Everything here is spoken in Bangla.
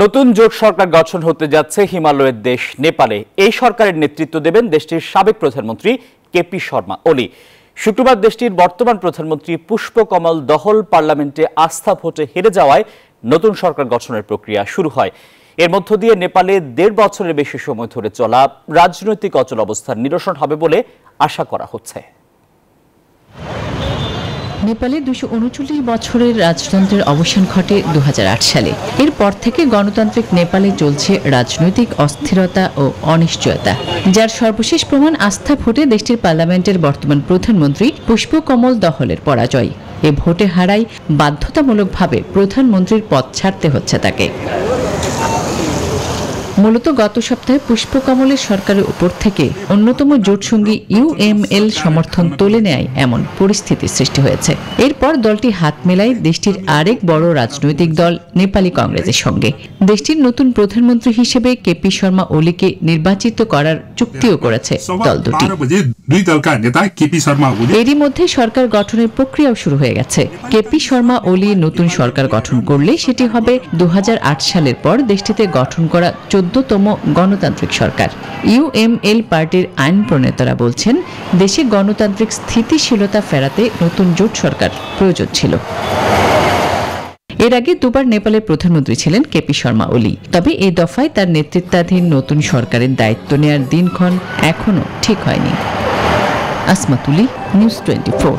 নতুন জোট সরকার গঠন হতে যাচ্ছে হিমালয়ের দেশ নেপালে। এই সরকারের নেতৃত্ব দেবেন দেশটির সাবেক প্রধানমন্ত্রী কেপি শর্মা ওলি। শুক্রবার দেশটির বর্তমান প্রধানমন্ত্রী পুষ্পকমল দহল পার্লামেন্টে আস্থা ভোটে হেরে যাওয়ায় নতুন সরকার গঠনের প্রক্রিয়া শুরু হয়। এর মধ্য দিয়ে নেপালে ১.৫ বছরের বেশি সময় ধরে চলা রাজনৈতিক অচল অবস্থার নিরসন হবে বলে আশা করা হচ্ছে। নেপালে ২৩৯ বছরের রাজতন্ত্রের অবসান ঘটে ২০০৮ সালে। এরপর থেকে গণতান্ত্রিক নেপালে চলছে রাজনৈতিক অস্থিরতা ও অনিশ্চয়তা, যার সর্বশেষ প্রমাণ আস্থা ভোটে দেশটির পার্লামেন্টের বর্তমান প্রধানমন্ত্রী পুষ্পকমল দহলের পরাজয়। এ ভোটে হারায় বাধ্যতামূলকভাবে প্রধানমন্ত্রীর পদ ছাড়তে হচ্ছে তাকে। মূলত গত সপ্তাহে পুষ্পকমলের সরকারের উপর থেকে অন্যতম জোটসঙ্গী ইউএমএল সমর্থন তুলে নেয় এমন পরিস্থিতির সৃষ্টি হয়েছে। এরপর দলটি হাত মেলায় দেশটির আরেক বড় রাজনৈতিক দল নেপালি কংগ্রেসের সঙ্গে। দেশটির নতুন প্রধানমন্ত্রী হিসেবে কেপি শর্মা ওলিকে নির্বাচিত করার চুক্তিও করেছে দল দুটি। এরই মধ্যে সরকার গঠনের প্রক্রিয়াও শুরু হয়ে গেছে। কেপি শর্মা ওলি নতুন সরকার গঠন করলে সেটি হবে ২০০৮ সালের পর দেশটিতে গঠন করা ১৪তম গণতান্ত্রিক সরকার। ইউএমএল পার্টির আইন প্রণেতারা বলছেন, দেশে গণতান্ত্রিক স্থিতিশীলতা ফেরাতে নতুন জোট সরকার প্রয়োজন ছিল। এর আগে দুবার নেপালের প্রধানমন্ত্রী ছিলেন কেপি শর্মা ওলি। তবে এই দফায় তার নেতৃত্বাধীন নতুন সরকারের দায়িত্ব নেয়ার দিনক্ষণ এখনো ঠিক হয়নি। আসমাতুলি, নিউজ 24।